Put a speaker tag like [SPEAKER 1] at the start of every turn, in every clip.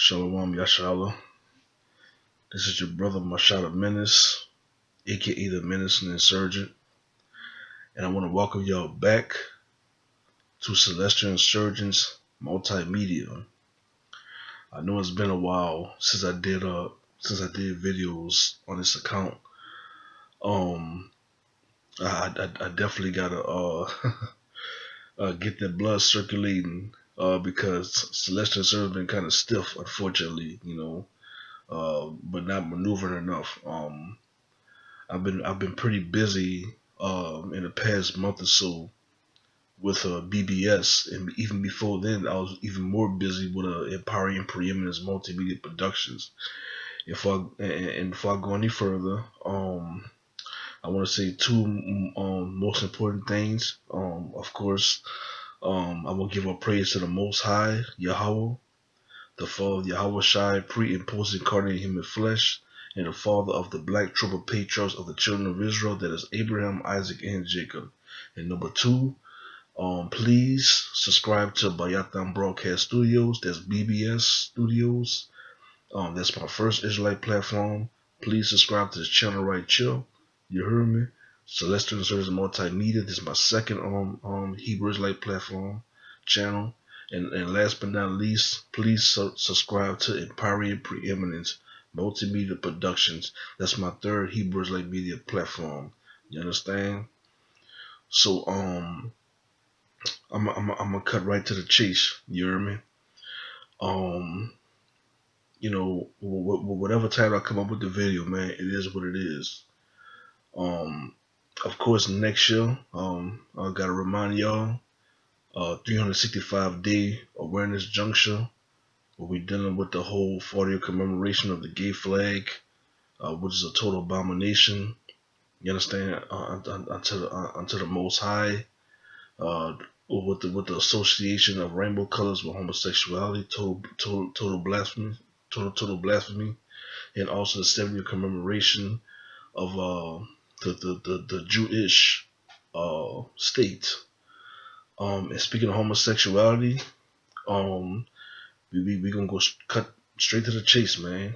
[SPEAKER 1] Shalom Yashala. This is your brother Masha Menace, aka the Menace and Insurgent. And I want to welcome y'all back to Celestial Insurgents Multimedia. I know it's been a while since I did videos on this account. I definitely gotta get that blood circulating because Celestial Insurgents been kind of stiff, unfortunately, but not maneuvering enough. I've been pretty busy in the past month or so with BBS, and even before then, I was even more busy with Empowering Preeminence Multimedia Productions. Before I go any further, I want to say two most important things. Of course, I will give up praise to the Most High, Yahweh, the Father of Yahweh Shai, pre and post incarnate human flesh, and the father of the black triple patriarchs of the children of Israel, that is Abraham, Isaac, and Jacob. And number two, please subscribe to Bayatan Broadcast Studios. That's BBS Studios. That's my first Israelite platform. Please subscribe to this channel right here. You heard me? Celestial Insurgents Multimedia. This is my second Hebrew Israelite platform channel. And last but not least, please subscribe to Empowering Preeminence Multimedia Productions. That's my third Hebrew Israelite media platform. You understand? So I'm gonna cut right to the chase. You hear me? Whatever title I come up with the video, man, it is what it is. Of course, next year, I gotta remind y'all, 365-day awareness juncture, where we're dealing with the whole 40th commemoration of the gay flag, which is a total abomination. You understand? Unto the Most High, with the association of rainbow colors with homosexuality, total blasphemy, total blasphemy, and also the 70th commemoration of the Jewish state. And speaking of homosexuality, we gonna go cut straight to the chase, man.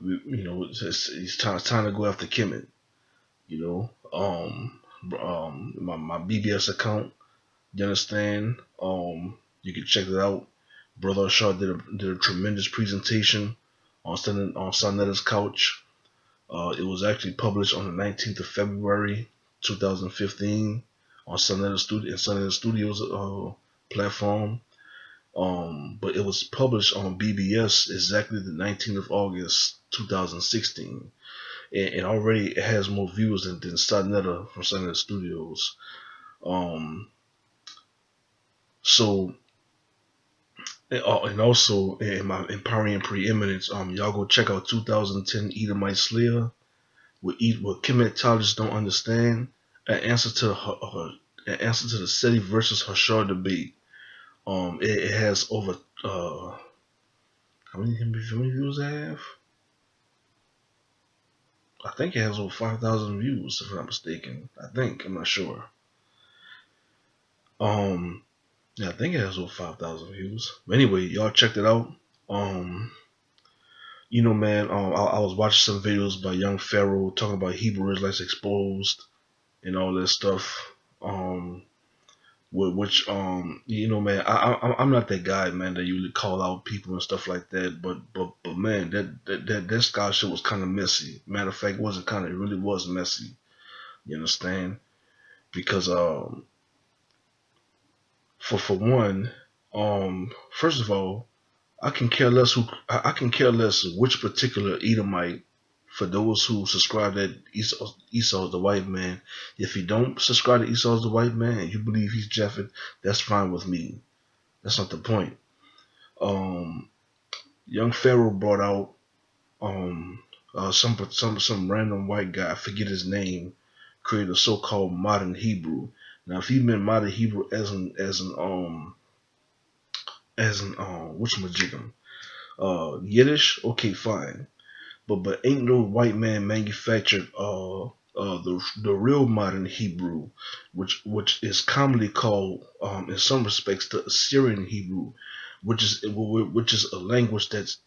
[SPEAKER 1] It's time to go after Kemet. My BBS account. You understand? You can check it out. Brother Shaw did a tremendous presentation on Sonetta's couch. It was actually published on the 19th of February 2015 on Sonetta Studios platform. But it was published on BBS exactly the 19th of August 2016. And already it has more views than Sonetta from Sonetta Studios. And also in my Empowering Preeminence, y'all go check out 2010 Edomite Slayer, what Kemet don't understand, an answer to the SETI versus Hashar debate. It has over how many views I have? I think it has over 5,000 views, if I'm not mistaken. I'm not sure. Yeah, I think it has over 5,000 views. But anyway, y'all checked it out. Man, I was watching some videos by young Pharaoh talking about Hebrew Israelites exposed and all that stuff. Man, I'm not that guy, man, that usually call out people and stuff like that. But man, that scholarship was kind of messy. Matter of fact, it really was messy. You understand? Because for one, first of all, I can care less which particular Edomite. For those who subscribe that Esau is the white man, if you don't subscribe to Esau is the white man and you believe he's Japhet, that's fine with me. That's not the point. Young Pharaoh brought out some random white guy, I forget his name, created a so-called modern Hebrew. Now, if he meant modern Hebrew as an whatchamajigam, Yiddish, okay, fine. But ain't no white man manufactured the real modern Hebrew, which is commonly called in some respects the Assyrian Hebrew, which is a language that's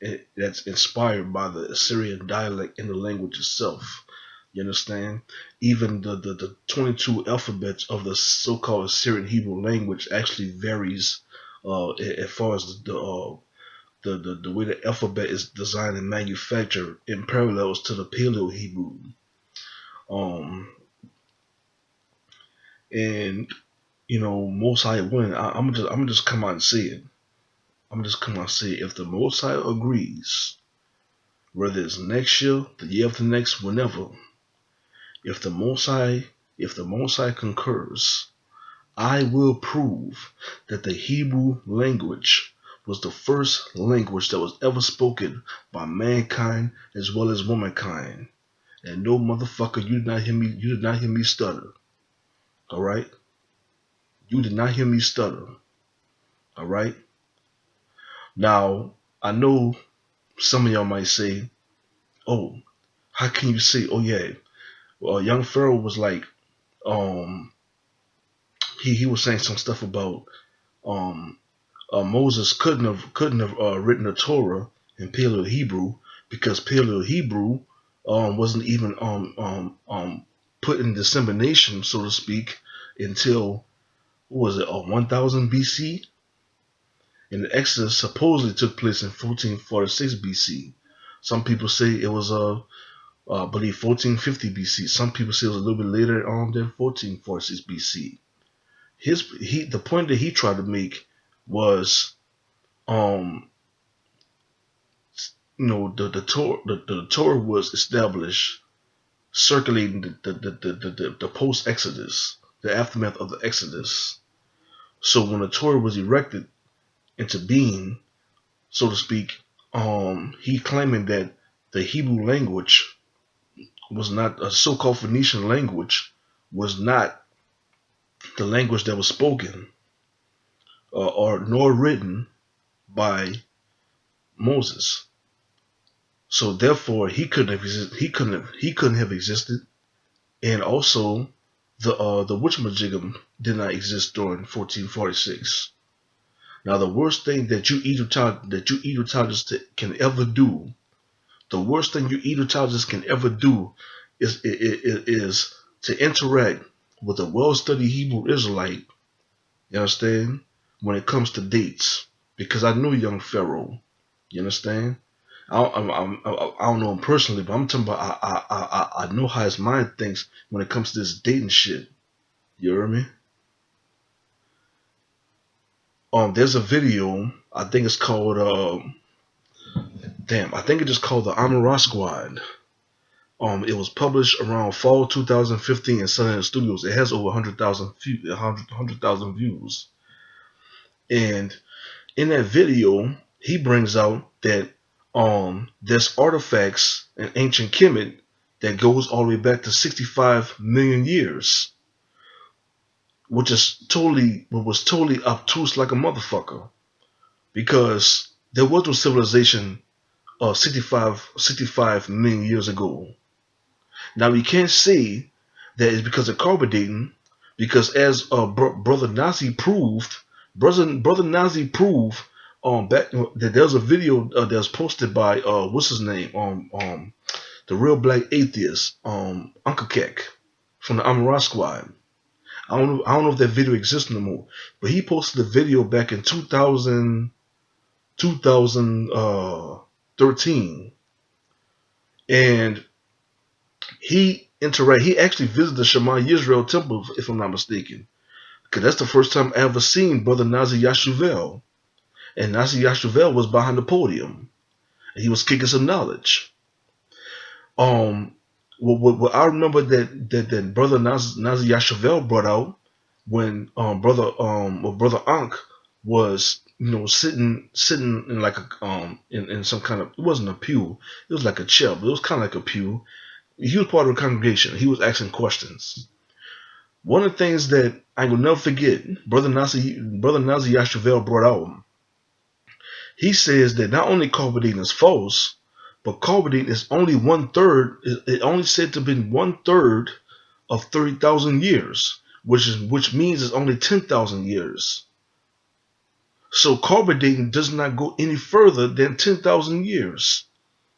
[SPEAKER 1] inspired by the Assyrian dialect in the language itself. You understand? Even the 22 alphabets of the so-called Assyrian Hebrew language actually varies as far as the way the alphabet is designed and manufactured in parallels to the Paleo Hebrew. And you know, Most High willing, I'm gonna just come out and say it. I'm just come out and say it. If the Most High agrees, whether it's next year, the year after next, whenever, if the Most High concurs, I will prove that the Hebrew language was the first language that was ever spoken by mankind as well as womankind. And no motherfucker, you did not hear me stutter. Alright? You did not hear me stutter. Alright? Now, I know some of y'all might say, oh, how can you say, oh yeah, well, young Pharaoh was like, he was saying some stuff about Moses couldn't have written the Torah in Paleo Hebrew because Paleo Hebrew wasn't even put in dissemination, so to speak, until what was it 1000 BC, and the Exodus supposedly took place in 1446 BC. Some people say it was I believe 1450 BC. Some people say it was a little bit later than 1446 BC. The point that he tried to make was, you know, the Torah was established circulating the post Exodus, the aftermath of the Exodus. So when the Torah was erected into being, so to speak, he claiming that the Hebrew language was not a so-called Phoenician language, was not the language that was spoken or nor written by Moses. So therefore, he couldn't have existed, and also the witchamajigam did not exist during 1446. Now, the worst thing that you Egyptologists can ever do, the worst thing you Egyptologists can ever do is to interact with a well-studied Hebrew Israelite. You understand? When it comes to dates, because I know young Pharaoh. You understand? I don't know him personally, but I'm talking about I know how his mind thinks when it comes to this dating shit. You hear me? There's a video. I think it's called I think it's just called the Amara Squad. It was published around fall 2015 in Sundance Studios. It has over 100,000 views. And in that video, he brings out that there's artifacts in ancient Kemet that goes all the way back to 65 million years, which was totally obtuse like a motherfucker, because there was no civilization 65 million years ago. Now we can't say that it's because of carbon dating, because as Brother Nazi proved, Brother Nazi proved back that there's a video that was posted by what's his name, the real black atheist, Uncle Keck from the Amara Squad. I don't know if that video exists no more, but he posted a video back in 2013, and he actually visited the Shema Yisrael temple, if I'm not mistaken, because that's the first time I ever seen Brother Nazi Yashuvel, and Nazi Yashuvel was behind the podium, and he was kicking some knowledge. What I remember that Brother Nazi Yashuvel brought out when Brother Ankh was, you know, sitting in like a in some kind of, it wasn't a pew, it was like a chair, but it was kind of like a pew. He was part of the congregation. He was asking questions. One of the things that I will never forget, Brother Nazi Yashuvel brought out, he says that not only carbon is false, but carbon is only 1/3. It only said to have been 1/3 of 30,000 years, which means it's only 10,000 years. So carbon dating does not go any further than 10,000 years.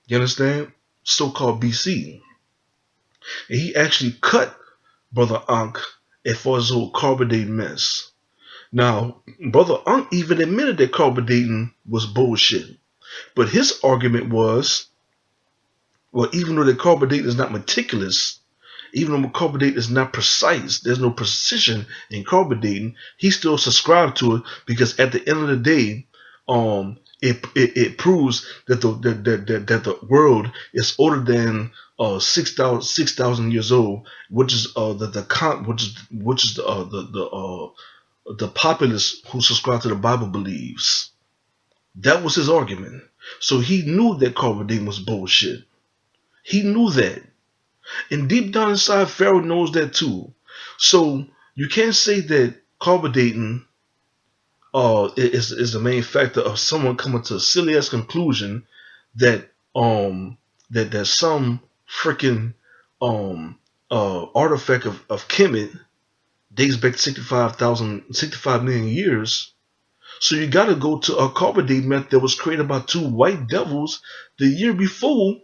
[SPEAKER 1] You understand? So-called BC. And he actually cut Brother Ankh as far as the whole carbon dating mess. Now, Brother Ankh even admitted that carbon dating was bullshit. But his argument was, well, even though the carbon dating is not meticulous, even though carbon dating is not precise, there's no precision in carbon dating, he still subscribed to it because at the end of the day, it proves that the world is older than 6,000 years old, which is the populace who subscribe to the Bible believes. That was his argument. So he knew that carbon dating was bullshit. He knew that. And deep down inside, Pharaoh knows that too. So you can't say that carbon dating is the main factor of someone coming to a silly ass conclusion that that some freaking artifact of Kemet dates back 65 million years. So you got to go to a carbon dating method that was created by two white devils the year before.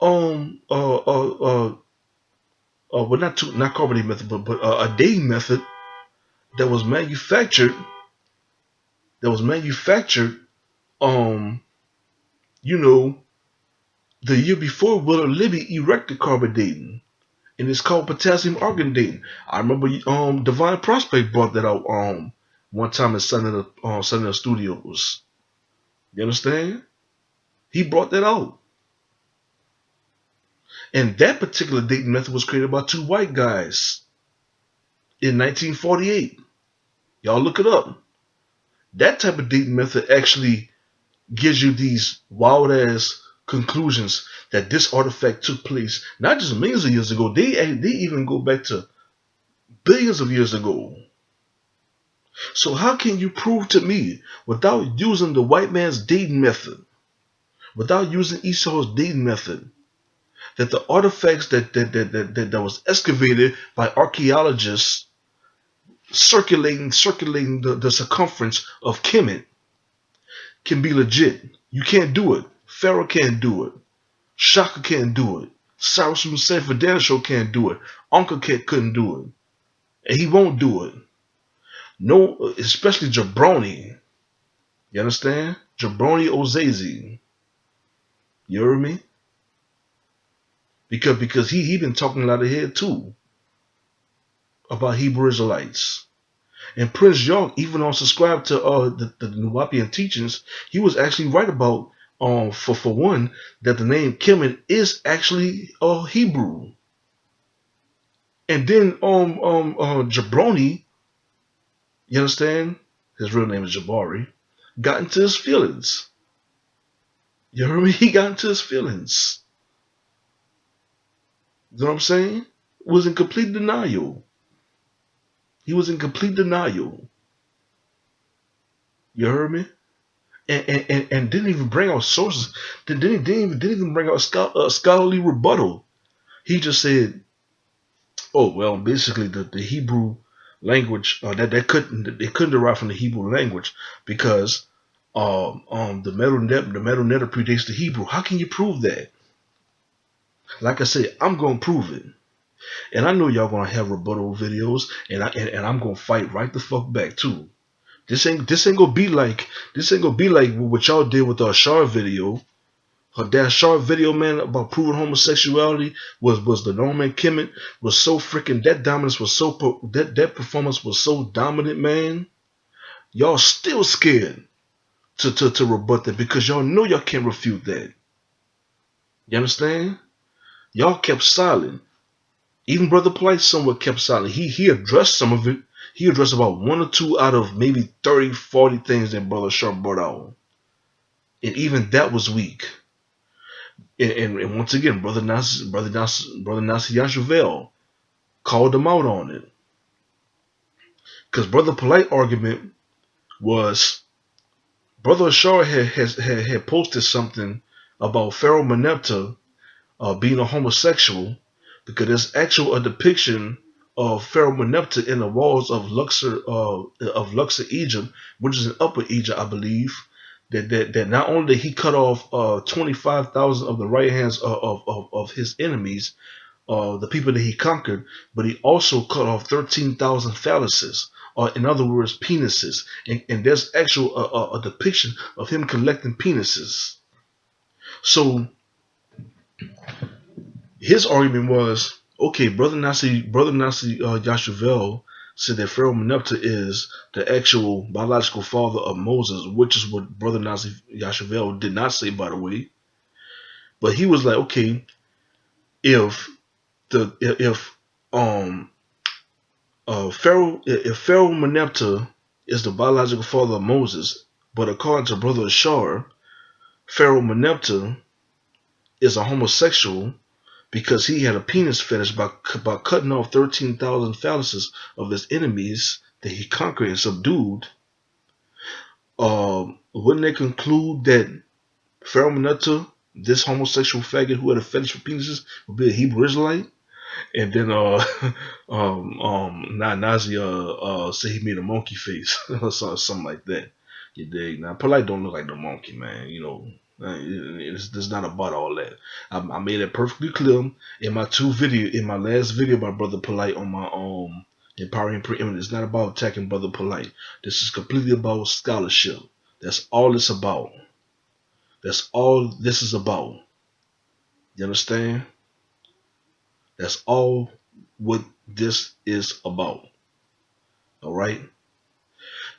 [SPEAKER 1] Well, not carbon dating method, but a dating method that was manufactured. The year before Will and Libby erected carbon dating, and it's called potassium argon dating. I remember Divine Prospect brought that out one time in Sunday Studios. You understand? He brought that out. And that particular dating method was created by two white guys in 1948. Y'all look it up. That type of dating method actually gives you these wild ass conclusions that this artifact took place not just millions of years ago. They even go back to billions of years ago. So how can you prove to me, without using the white man's dating method, without using Esau's dating method, that the artifacts that was excavated by archaeologists circulating the circumference of Kemet can be legit? You can't do it. Pharaoh can't do it. Shaka can't do it. Cyrus from Sanford Danisho can't do it. Uncle couldn't do it. And he won't do it. No, especially Jabroni. You understand? Jabroni Ozz. You heard me? Because he been talking a lot of head too about Hebrew Israelites. And Prince York, even on subscribe to the Nuwapian teachings, he was actually right about for one that the name Kemet is actually Hebrew. And then Jabroni, you understand? His real name is Jabari, got into his feelings. You heard me? He got into his feelings. You know what I'm saying? Was in complete denial. He was in complete denial. You heard me? And didn't even bring out sources. Didn't even bring out a scholarly rebuttal. He just said, "Oh well, basically the Hebrew language they couldn't derive from the Hebrew language because the metal netter predates the Hebrew." How can you prove that? Like I said, I'm gonna prove it. And I know y'all gonna have rebuttal videos, and I'm gonna fight right the fuck back too. This ain't gonna be like what y'all did with our Shar video. That Shar video, man, about proving homosexuality was the Norman Kemet was so freaking, that dominance was so that performance was so dominant, man. Y'all still scared to rebut that because y'all know y'all can't refute that. You understand? Y'all kept silent. Even Brother Polite somewhat kept silent. He addressed some of it. He addressed about one or two out of maybe 30, 40 things that Brother Sharp brought out. And even that was weak. And once again, Brother Nasir Yashuvel called him out on it. Because Brother Polite argument was, Brother Ashar had posted something about Pharaoh Merneptah being a homosexual, because there's actual a depiction Pharaoh Merneptah in the walls of Luxor, Egypt, which is in Upper Egypt, I believe. That not only did he cut off 25,000 of the right hands of his enemies, the people that he conquered, but he also cut off 13,000 phalluses, or in other words, penises. And there's actual a depiction of him collecting penises. So his argument was, okay, Brother Nasi Yashuvel said that Pharaoh Merneptah is the actual biological father of Moses, which is what Brother Nasi Yashuvel did not say, by the way. But he was like, okay, if Pharaoh Merneptah is the biological father of Moses, but according to Brother Ashar, Pharaoh Merneptah is a homosexual because he had a penis fetish by cutting off 13,000 phalluses of his enemies that he conquered and subdued. Wouldn't they conclude that Pharaoh Merneptah, this homosexual faggot who had a fetish for penises, would be a Hebrew Israelite? And then Nazi said he made a monkey face or something like that. You dig? Now Polite don't look like the monkey, man. You know, it's not about all that. I made it perfectly clear in my last video by Brother Polite on my Empowering Preeminent. It's not about attacking Brother Polite. This is completely about scholarship. That's all it's about. That's all this is about. You understand? That's all what this is about. All right.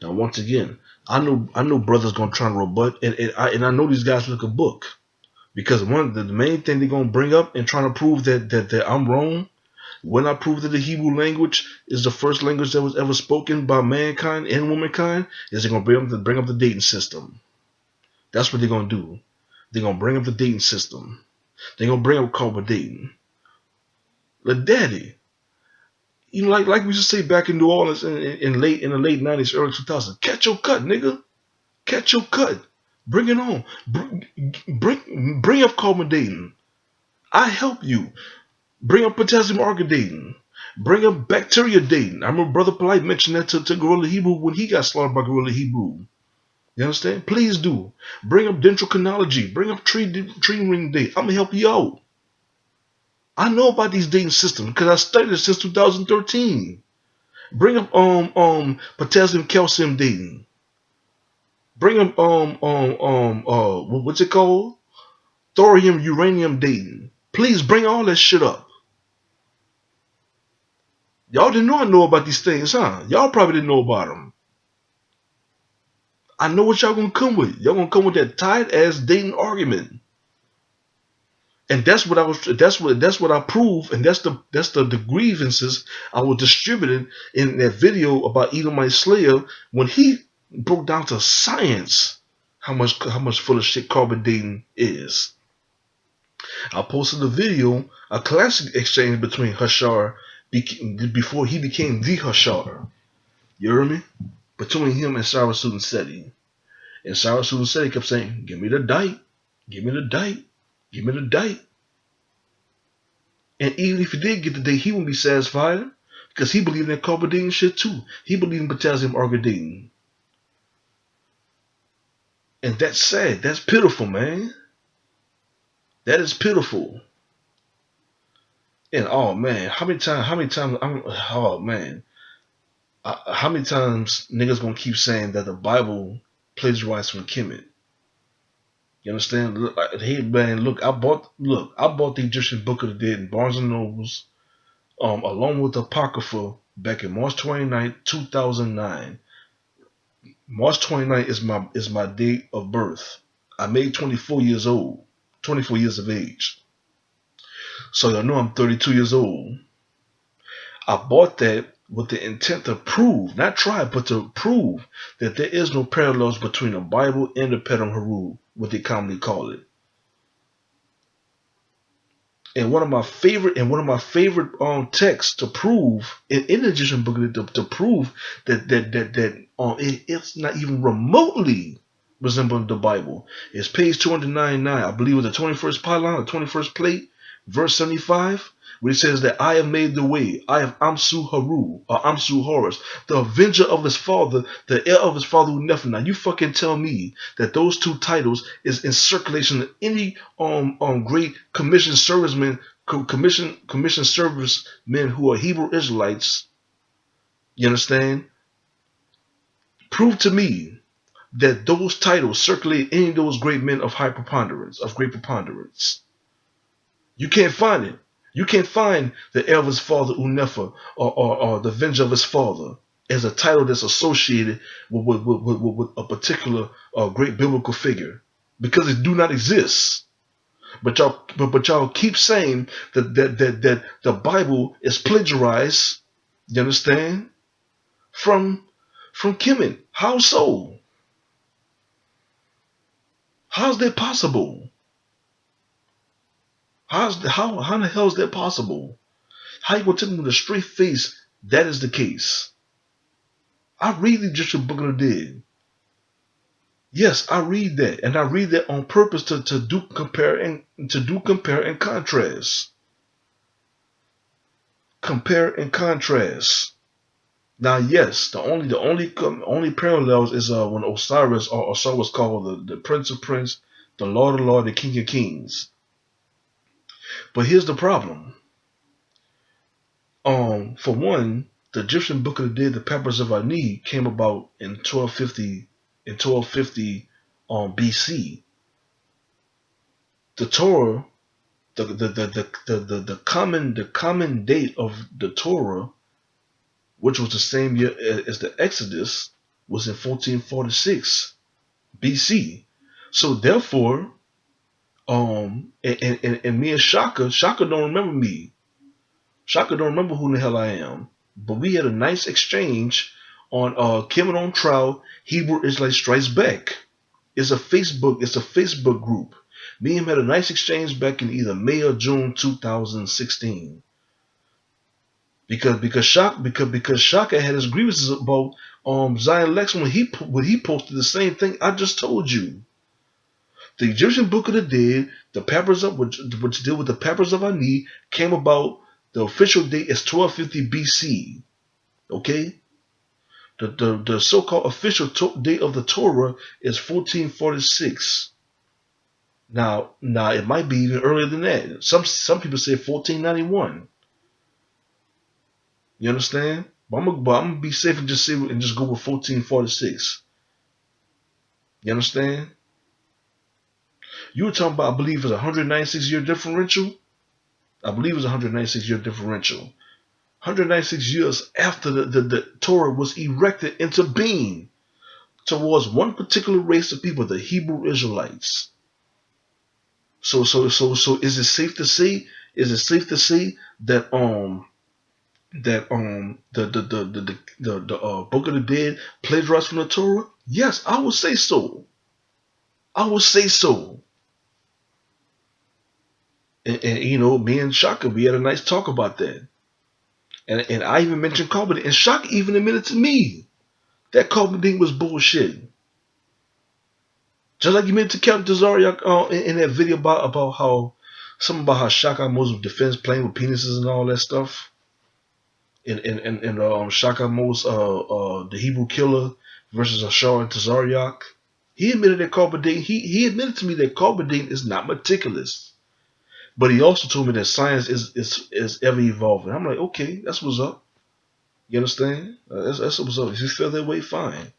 [SPEAKER 1] Now, once again, I know brothers gonna try and rebut, and I know these guys look a book, because the main thing they're gonna bring up and trying to prove that I'm wrong. When I prove that the Hebrew language is the first language that was ever spoken by mankind and womankind, is they're gonna bring up the dating system. That's what they're gonna do. They're gonna bring up the dating system. They're gonna bring up carbon dating. But daddy, you know, like we used to say back in New Orleans in the late 90s, early 2000s, catch your cut, nigga. Catch your cut. Bring it on. Bring up carbon dating. I help you. Bring up potassium argon dating. Bring up bacteria dating. I remember Brother Polite mentioned that to Gorilla Hebrew when he got slaughtered by Gorilla Hebrew. You understand? Please do. Bring up dendrochronology. Bring up tree ring date. I'm gonna help you out. I know about these dating systems because I studied it since 2013. Bring up potassium calcium dating. Bring up what's it called? Thorium uranium dating. Please bring all that shit up. Y'all didn't know I know about these things, huh? Y'all probably didn't know about them. I know what y'all gonna come with. Y'all gonna come with that tight ass dating argument. And that's what I prove, and that's the grievances I was distributing in that video about Edomite Slayer when he broke down to science how much full of shit carbon dating is. I posted a video, a classic exchange between Hashar before he became the Hashar. You hear me? Between him and Sarah Sudan Seti. And Sarah Sudan Seti kept saying, "Give me the dite, give me the dite, give me the dite." And even if he did get the date, he wouldn't be satisfied because he believed in that carbon dating shit too. He believed in potassium argon dating. And that's sad. That's pitiful, man. That is pitiful. And oh man, how many times oh man, how many times niggas gonna keep saying that the Bible plagiarized from Kemet? You understand? Hey man, look, I bought the Egyptian Book of the Dead in Barnes and Nobles, along with the Apocrypha back in March 29, 2009. March 29 is my date of birth. I made 24 years old, 24 years of age. So y'all know I'm 32 years old. I bought that with the intent to prove, not try, but to prove that there is no parallels between the Bible and the Pedam Haru, what they commonly call it. And one of my favorite texts to prove in the Egyptian Book to prove that it's not even remotely resembling the Bible is page 299. I believe it was the 21st pylon, the 21st plate, verse 75, where it says that I have made the way, I have Amsu Haru, or Amsu Horus, the avenger of his father, the heir of his father who never. Now you fucking tell me that those two titles is in circulation in any great commissioned servicemen, commissioned servicemen who are Hebrew Israelites. You understand? Prove to me that those titles circulate any of those great men of high preponderance, of great preponderance. You can't find it. You can't find the heir of his father Unefa or the avenger of his father as a title that's associated with a particular great biblical figure, because it do not exist. But y'all keep saying that the Bible is plagiarized. You understand? From Kemet. How so? How's that possible? How in the hell is that possible? How you gonna tell me with a straight face that is the case? I read the Egyptian Book of the Dead. Yes, I read that, and I read that on purpose to do compare and contrast. Compare and contrast. Now, yes, the only parallels is when Osiris or so was called the Prince of Prince, the Lord of Lord, the King of Kings. But here's the problem. For one, the Egyptian Book of the Dead, the Papyrus of Ani, came about in 1250 BC. The Torah, the common date of the Torah, which was the same year as the Exodus, was in 1446 BC. So therefore, and me and Shaka don't remember me. Shaka don't remember who the hell I am. But we had a nice exchange on Kemet on Trial, Hebrew Israelite Strikes Back. It's a Facebook group. Me and him had a nice exchange back in either May or June 2016. Because Shaka had his grievances about Zion Lex when he posted the same thing I just told you. The Egyptian Book of the Dead, the Papyrus which deal with the Papyrus of Ani, came about. The official date is 1250 BC. Okay? The so-called official date of the Torah is 1446. Now it might be even earlier than that. Some people say 1491. You understand? But I'm gonna be safe and just go with 1446. You understand? You were talking about, I believe it's a 196-year differential. I believe it's a 196-year differential. 196 years after the Torah was erected into being towards one particular race of people, the Hebrew Israelites. So is it safe to say? That the Book of the Dead plagiarized from the Torah? Yes, I would say so. And you know, me and Shaka, we had a nice talk about that. And I even mentioned Carbonate, and Shaka even admitted to me that Carbonate was bullshit. Just like you mentioned to Captain Tazariak in that video about how Shaka Moses defends playing with penises and all that stuff. And Shaka Moses, the Hebrew killer versus Ashar and Tazariak. He admitted that Carbonate. He admitted to me that Carbonate is not meticulous. But he also told me that science is ever evolving. I'm like, okay, that's what's up. You understand? That's what's up. If you feel that way, fine.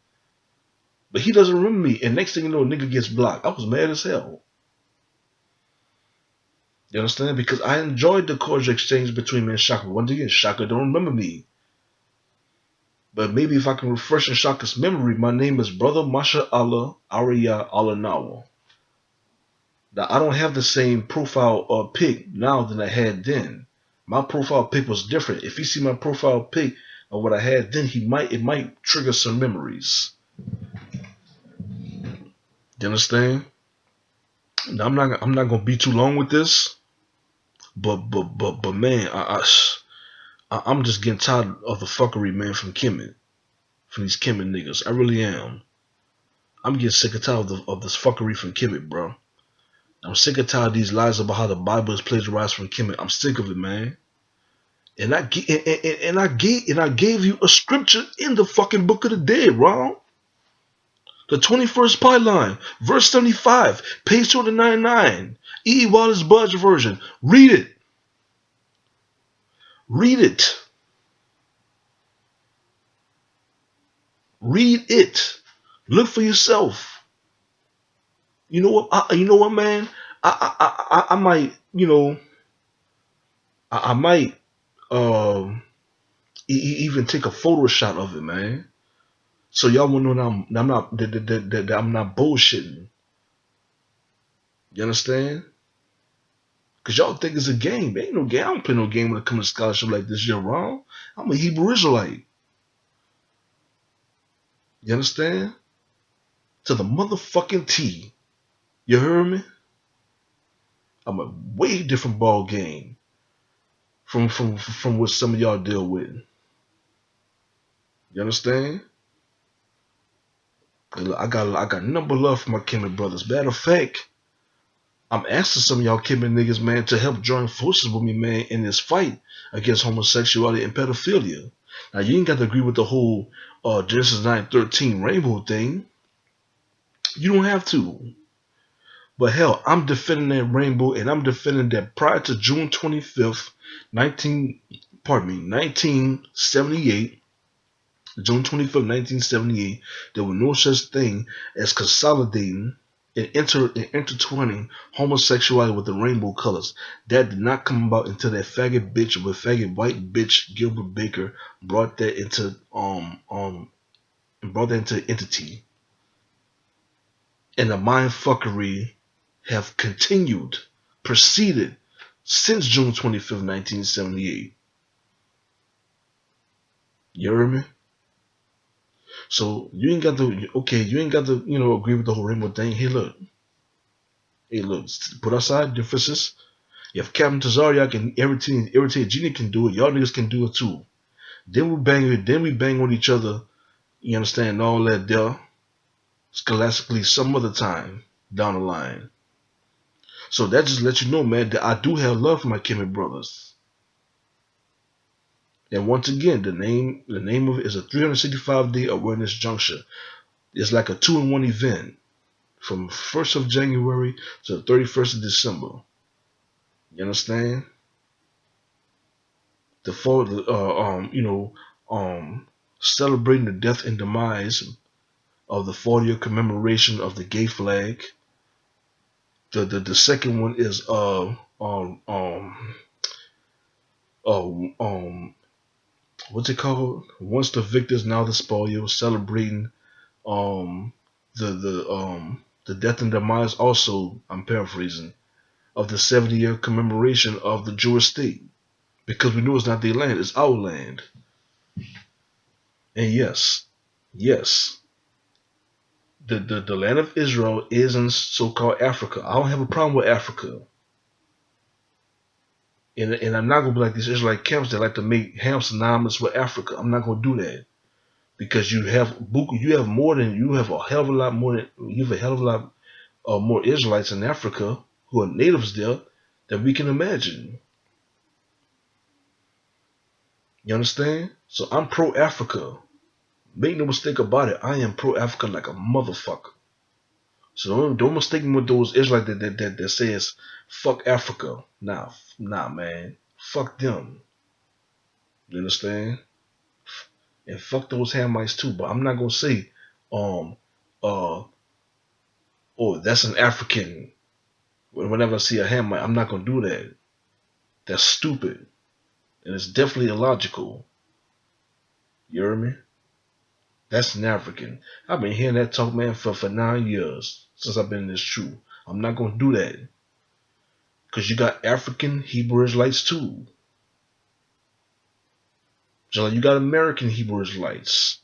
[SPEAKER 1] But he doesn't remember me. And next thing you know, a nigga gets blocked. I was mad as hell. You understand? Because I enjoyed the cordial exchange between me and Shaka. Once again, Shaka don't remember me. But maybe if I can refresh in Shaka's memory, my name is Brother Masha Allah Arya Allah Nawa. Now, I don't have the same profile pic now than I had then. My profile pic was different. If you see my profile pic of what I had then, it might trigger some memories. You understand? Now, I'm not gonna be too long with this, but man, I'm just getting tired of the fuckery, man, from Kemet, from these Kemet niggas. I really am. I'm getting sick and tired of this fuckery from Kemet, bro. I'm sick and tired of these lies about how the Bible is plagiarized from Kemet. I'm sick of it, man. And I gave you a scripture in the fucking Book of the Dead, Ron. The 21st Pylon, verse 75, page 299. E. Wallace Budge version. Read it. Read it. Read it. Look for yourself. You know what, man? I might, I might even take a photo shot of it, man. So y'all want to know that I'm not bullshitting. You understand? Because y'all think it's a game. It ain't no game. I don't play no game when it comes to scholarship like this. You're wrong. I'm a Hebrew Israelite. You understand? To the motherfucking T. You heard me? I'm a way different ball game from what some of y'all deal with. You understand? I got number love for my Kemet brothers. Matter of fact, I'm asking some of y'all Kemet niggas, man, to help join forces with me, man, in this fight against homosexuality and pedophilia. Now, you ain't got to agree with the whole Genesis 9:13 rainbow thing. You don't have to. But hell, I'm defending that rainbow, and I'm defending that prior to June 25th, 1978, June 25th, 1978, there was no such thing as consolidating and intertwining homosexuality with the rainbow colors. That did not come about until that faggot white bitch Gilbert Baker brought that into entity. And the mindfuckery have proceeded since June 25th, 1978. You heard me? So you ain't got to agree with the whole rainbow thing. Hey look, put aside differences. If Captain Tazariak and Irritated Genie can do it, y'all niggas can do it too. Then we bang on each other, you understand, all that there, scholastically some other time down the line. So that just lets you know, man, that I do have love for my Kemet brothers. And once again, the name of it is a 365-day awareness juncture. It's like a 2-in-1 event from 1st of January to the 31st of December. You understand? Celebrating the death and demise of the 40th commemoration of the gay flag. The second one is what's it called? Once the victors, now the spoils, celebrating the death and demise also, I'm paraphrasing, of the 70-year commemoration of the Jewish state. Because we know it's not their land, it's our land. And yes, the land of Israel is in so-called Africa. I don't have a problem with Africa. And I'm not going to be like these Israelite camps that like to make ham synonymous with Africa. I'm not going to do that. Because you have a hell of a lot more Israelites in Africa who are natives there than we can imagine. You understand? So I'm pro-Africa. Make no mistake about it. I am pro-Africa like a motherfucker. So don't mistake me with those Israelites that says fuck Africa. Nah, man. Fuck them. You understand? And fuck those Hamites too. But I'm not gonna say, oh, that's an African. Whenever I see a Hamite, I'm not gonna do that. That's stupid. And it's definitely illogical. You hear me? That's an African. I've been hearing that talk, man, for 9 years since I've been in this truth. I'm not gonna do that. Because you got African Hebrew Israelites too. So you got American Hebrew Israelites.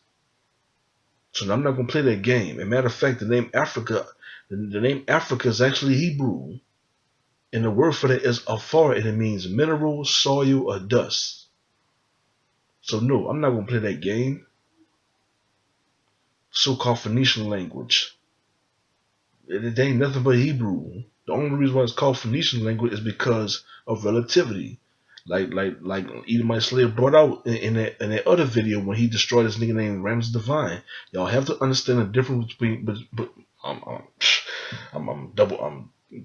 [SPEAKER 1] So I'm not gonna play that game. As a matter of fact, the name Africa is actually Hebrew. And the word for that is afar, and it means mineral, soil, or dust. So no, I'm not gonna play that game. So-called Phoenician language. It ain't nothing but Hebrew. The only reason why it's called Phoenician language is because of relativity. Like Edomite Slayer brought out in that other video when he destroyed this nigga named Ramses Divine. Y'all have to understand the difference between. But I'm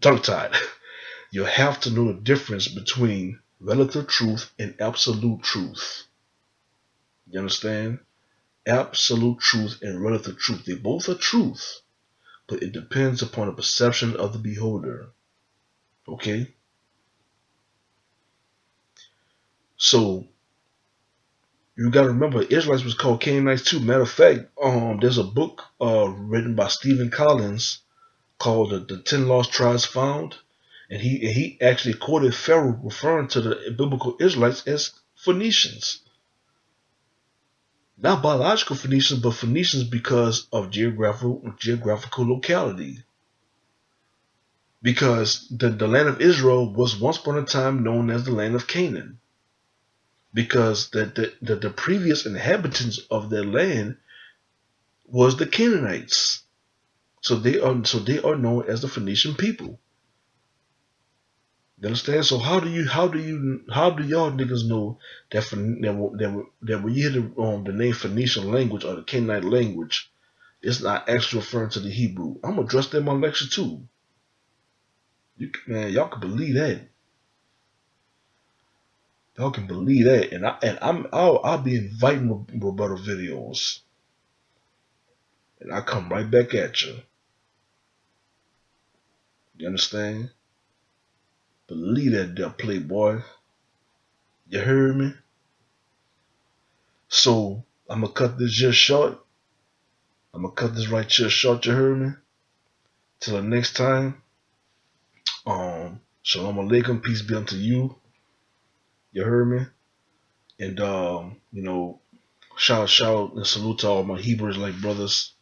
[SPEAKER 1] tongue tied. You have to know the difference between relative truth and absolute truth. You understand? Absolute truth and relative truth. They both are truth, but it depends upon the perception of the beholder. Okay? So you gotta remember, Israelites was called Canaanites too. Matter of fact, there's a book written by Stephen Collins called the 10 Lost Tribes Found, and he actually quoted Pharaoh referring to the biblical Israelites as Phoenicians. Not biological Phoenicians, but Phoenicians because of geographical locality. Because the land of Israel was once upon a time known as the land of Canaan. Because the previous inhabitants of that land was the Canaanites. So they are known as the Phoenician people. You understand? So how do y'all niggas know that when you hear the name Phoenician language or the Canaanite language, it's not actually referring to the Hebrew? I'm gonna address that in my lecture too. Y'all can believe that. Y'all can believe that, and I'll be inviting rebuttal videos, and I come right back at you. You understand? Believe that, there, playboy. You heard me? So I'm gonna cut this just short. I'm gonna cut this right here short. You heard me? Till the next time. Shalom Aleichem. Peace be unto you. You heard me? And shout and salute to all my Hebrews like brothers.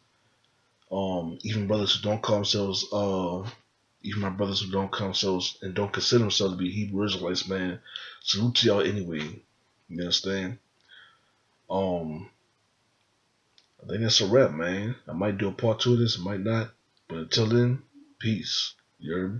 [SPEAKER 1] Even brothers who don't call themselves even my brothers who don't call themselves and don't consider themselves to be Hebrew Israelites, man. Salute to y'all anyway. You understand? I think that's a wrap, man. I might do a part 2 of this, I might not. But until then, peace. You heard me?